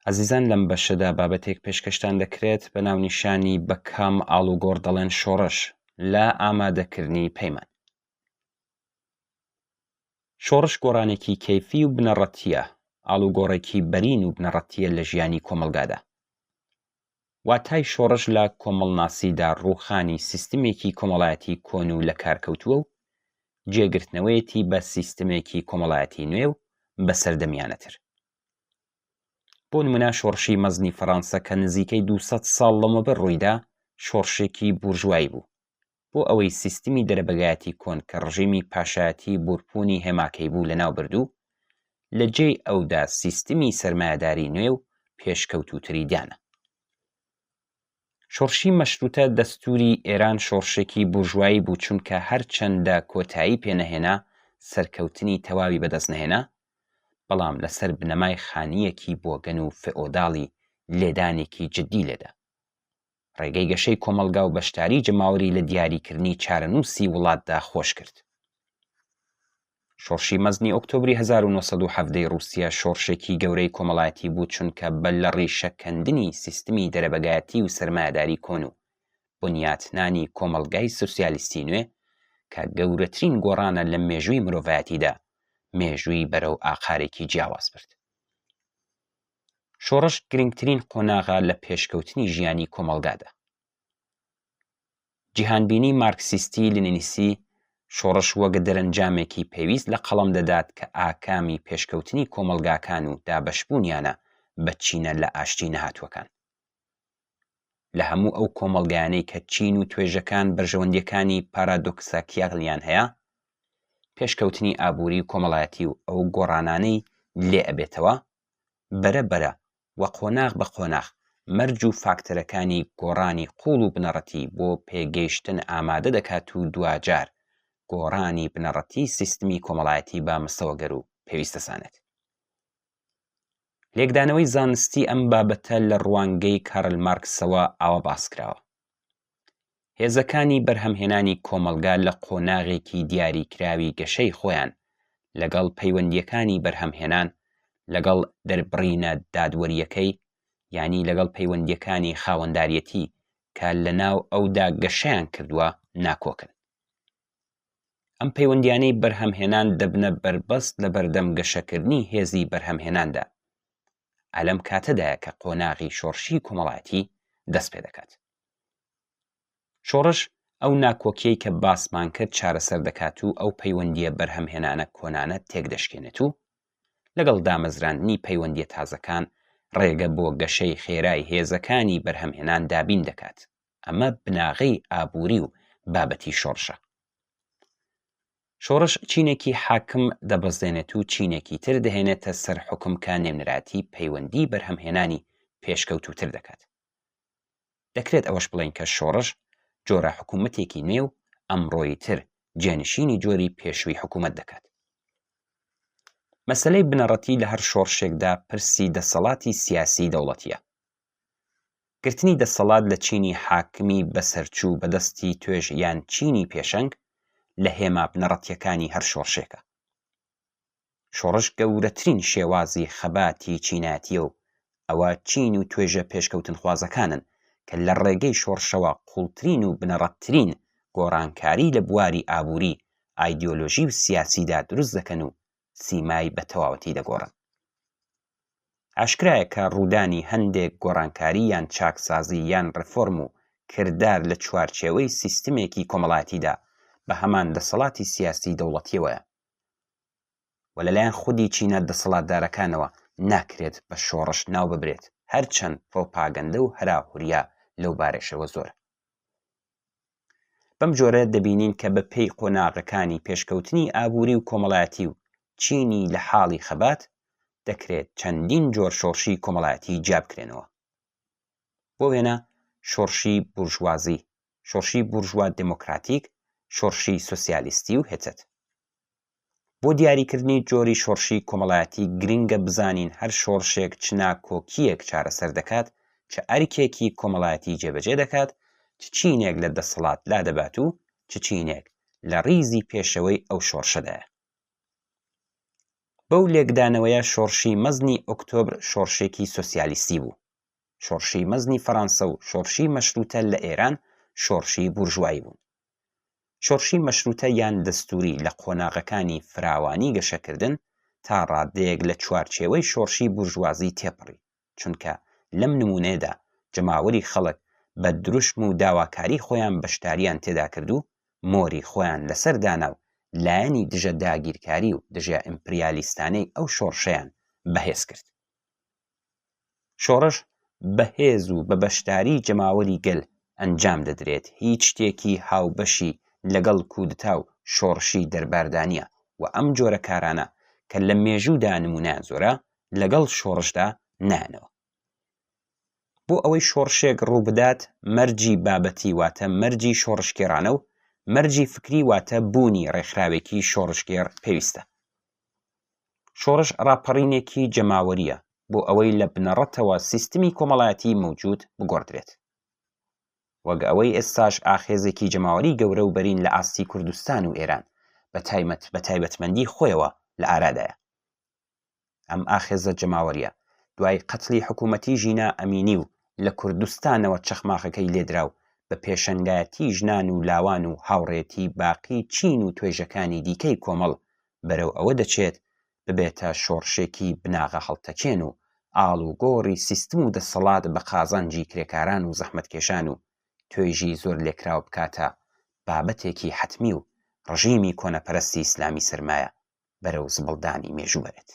عەزیزان لەم بەشەدا بابەتێک پێشکەشتان دەکرێت بە ناونیشانی بە کام ئاڵوگۆڕ دەڵێن شۆڕش لە ئامادەکردنی پەیمان. شۆڕش گۆڕانێکی کەیفی و بنەڕەتیە، ئاڵوگۆڕێکی بەرین و بنەڕەتیە لە ژیانی کۆمەلگادا. واتای شۆڕش لە کۆمەڵناسیدا ڕووخانی سیستمێکی کۆمەڵایەتی کۆن و لە کارکەوتووە و جێگرتنەوەیەتی بە سیستمێکی کۆمەڵایەتی نوێ و بەسەردەمیانەتر. بۆ نمونە شۆڕشی مەزنی فەڕەنسا کە نزیکەی 200 ساڵ لەمەوبەر ڕوویدا شۆڕشێکی بورژوایی بوو بۆ ئەوەی سیستمی دەرەبەگایەتی کۆن کە ڕژیمی پاشایەتی بورپوونی هێماکەی بوو لەناو بردوو لە جێی ئەودا سیستمی سەرمایەداری نوێ و پێشکەوتووتری دانا. شۆڕشی مەشروتە دەستووری ئێران شۆڕشێکی بورژوایی بوو چونکە هەرچەندە کۆتایی پێنەهێنا سەرکەوتنی تەواوی بەدەست نەهێنا، بەڵام لەسەر بنەمای خانیەکی بۆگەن و فێئۆداڵی لێدانێکی جددی لێدا. ڕێگەی گەشەی کۆمەلگا و بەشداری جەماوەری لە دیاریکردنی چارەنووسی وڵاتدا خۆش کرد. شۆڕشی مەزنی ئۆکتۆبری 1970 رووسیا شۆڕشێکی گەورەی کۆمەڵایەتی بوو چونکە بە لە ڕیشەکەندنی سیستمی دەرەبەگایەتی و سەرمایەداری کۆن و بنیاتنانی کۆمەلگای سوسیالیستی نوێ کە گەورەترین گۆڕانە لە مێژووی مرۆڤایەتیدا مێژووی بەرەو ئاقارێکی جیاواز برد. شۆڕش گرنگترین قۆناغا لە پێشکەوتنی ژیانی کۆمەلگادا. جیهانبینی مارکسیستی لێنینیسی شۆڕش وەک دەرەنجامێکی پێویست لە قەڵەم دەدات کە ئاکامی پێشکەوتنی کۆمەلگاکان و دابەشبوونیانە بە چینە لە ئاشتی نەهاتووەکان. لە هەموو ئەو کۆمەلگایانەی کە چین و توێژەکان بەرژەوەندیەکانی پارادۆکساکیاغلیان هەیە، پێشکەوتنی ئابووری و کۆمەڵایەتی و ئەو گۆڕانانەی لێ ئەبێتەوە بەرەبەرە وە قۆناغ بە قۆناغ مەرج و فاکتەرەکانی گۆڕانی قوڵ و بنەڕەتی بۆ پێگەیشتن ئامادە دەکات و دوجار گۆڕانی بنەڕەتی سیستمی کۆمەڵایەتی بە مستەوەگەر و پێویستەسانێت. لێکدانەوەی زانستی ئەم بابەتە لە ڕوانگەی کارل مارکسەوە ئاوە باسکراوە. هێزەکانی بەرهەمهێنانی کۆمەلگا لە قۆناغێکی دیاریکراوی گەشەی خۆیان لەگەڵ پەیوەندیەکانی بەرهەمهێنان لەگەڵ دەربڕینە دادوەریەکەی یانی لەگەڵ پەیوەندیەکانی خاوەنداریەتی کە لەناو ئەودا گەشەیان کردووە ناکۆکن. ئەم پەیوەندیانەی بەرهەمهێنان دەبنە بربەست لە بەردەم گەشەکردنی هێزی بەرهەمهێناندا، ئەلەم کاتەدایە کە قۆناغی شۆڕشی کۆمەڵایەتی دەست پێ دەکات. شۆڕش ئەو ناکۆکیەی کە باسمان کرد چارەسەر دەکات و ئەو پەیوەندیە بەرهەمهێنانە کۆنانە تێک دەشکێنێت و لەگەڵ دامەزراندنی پەیوەندیە تازەکان ڕێگە بۆ گەشەی خێرای هێزەکانی بەرهەمهێنان دابین دەکات. ئەمە بناغەی ئابووری و بابەتی شۆڕشە. شۆڕش چینێکی حاکم دەبەزێنێت و چینێکی تر دەهێنێتە سەر حکومکە نێونراتی پەیوەندی بەرهەمهێنانی پێشکەوتووتر دەکات. دەکرێت ئەوەش بڵێن کە شۆڕش جۆرە حکوومەتێکی نوێ و ئەمڕۆیی تر جێنشینی جۆری پێشووی حکوومەت دەکات. مەسەلەی بنەڕەتی لە هەر شۆڕشێکدا پرسی دەسەڵاتی سیاسی دەوڵەتیە. گرتنی دەسەڵات لە چینی حاکمی بەسەرچوو بەدەستی توێژ یان چینی پێشەنگ لە هێما بنەڕەتیەکانی هەر شۆڕشێکە. شۆڕش گەورەترین شێوازی خەباتی چیناتیە و ئەوە چین و توێژە پێشکەوتنخوازەکانن کە لە ڕێگەی شۆڕشەوە قوڵترین و بنەڕەتترین گۆڕانکاری لە بواری ئابووری، ئایدیۆلۆژی و سیاسیدا دروست دەکەن و سیمای بە تەواوەتی دەگۆڕن. ئاشکرایە کە ڕوودانی هەندێک گۆڕانکاری یان چاکسازی یان ڕفۆرم و کردار لە چوارچێوەی سیستمێکی کۆمەڵایەتیدا بە هەمان دەسەڵاتی سیاسی دەوڵەتیەوەیە و لەلایەن خودی چینە دەسەڵاتدارەکانەوە ناکرێت بە شۆڕش ناو ببرێت، هەرچەند پرۆپاگەندە و هەراهوریا لەو بارەشەوە زۆرە. بەم جۆرە دەبینین کە بە پێی قۆناغەکانی پێشکەوتنی ئابووری و کۆمەڵایەتی و چینی لە حاڵی خەبات دەکرێت چەندین جۆر شۆڕشی کۆمەڵایەتی جیا بکرێنەوە. بۆ وێنە شۆڕشی بورژوازی، شۆڕشی بورژوا دموکراتیک، شۆڕشی سۆسیالیستی و هێچەت. بۆ دیاریکردنی جۆری شۆڕشی کۆمەڵایەتی گرنگە بزانین هەر شۆڕشێک چ ناکۆکیەک چارەسەر دەکات، چ ئەرکێکی کۆمەڵایەتی جێبەجێ دەکات، چ چینێک لە دەسەڵات لا دەبات و چ چینێک لە ڕیزی پێشەوەی ئەو شۆڕشەدایە. بەو لێکدانەوەیە شۆڕشی مەزنی ئۆکتۆبر شۆڕشێکی سۆسیالیستی بوو. شۆڕشی مەزنی فەڕەنسا و شۆڕشی مەشروتە لە ئێران شۆڕشی بورژوایی بوون. شۆڕشی مەشروتە یان دەستوری لە قۆناغەکانی فراوانی گەشەکردن تا ڕادەیەک لە چوارچێوەی شۆڕشی بورژوازی تێپەڕی، چونکە لەم نمونەیەدا جەماوەری خەڵک بە دروشم و داواکاری خۆیان بەشداریان تێدا کرد و مۆری خۆیان لەسەر دانا و لایەنی دژە داگیرکاری و دژە ئیمپریالیستانەی ئەو شۆڕشەیان بەهێز کرد. شۆڕش بەهێز و بە بەشداری جەماوەری گەل ئەنجام دەدرێت، هیچ شتێکی هاوبەشی لەگەڵ کودتا و شۆڕشی دەرباردانیە و ئەم جۆرە کارانە کە لە مێژوودا نمونەیان زۆرە لەگەڵ شۆڕشدا نانەوە. بۆ ئەوەی شۆڕشێک ڕووبدات مەرجی بابەتی واتە مەرجی شۆڕشکێرانە و مەرجی فکری واتە بوونی ڕێکخراوێکی شۆڕشکێر پێویستە. شۆڕش ڕاپەڕینێکی جەماوەریە بۆ ئەوەی لە بنەڕەتەوە سیستمی کۆمەڵایەتی موجود بگۆڕدرێت، وەک ئەوەی ئێستاش ئاخێزێکی جەماوەری گەورە و بەرین لە ئاستی کوردستان و ئێران بە تایبەتمەندی خۆیەوە لە ئارادایە. ئەم ئاخێزە جەماوەریە دوای قەتڵی حکوومەتی ژینا ئەمینی و لە کوردستانەوە چەخماقەکەی لێدرا و بە پێشەنگایەتی ژنان و لاوان و هاوڕێتی باقی چین و توێژەکانی دیکەی کۆمەڵ بەرەو ئەوە دەچێت ببێتە شۆڕشێکی بناغە هەڵتەچێن و ئاڵ و گۆڕی سیستم و دەسەڵات بە قازانجی کرێکاران و زەحمەتکێشان و توێژی زۆر لێکراو بکاتە بابەتێکی حتمی و ڕژیمی کۆنەپەرستی ئیسلامی سەرمایە بەرەو زبڵدانی مێژوو بێت.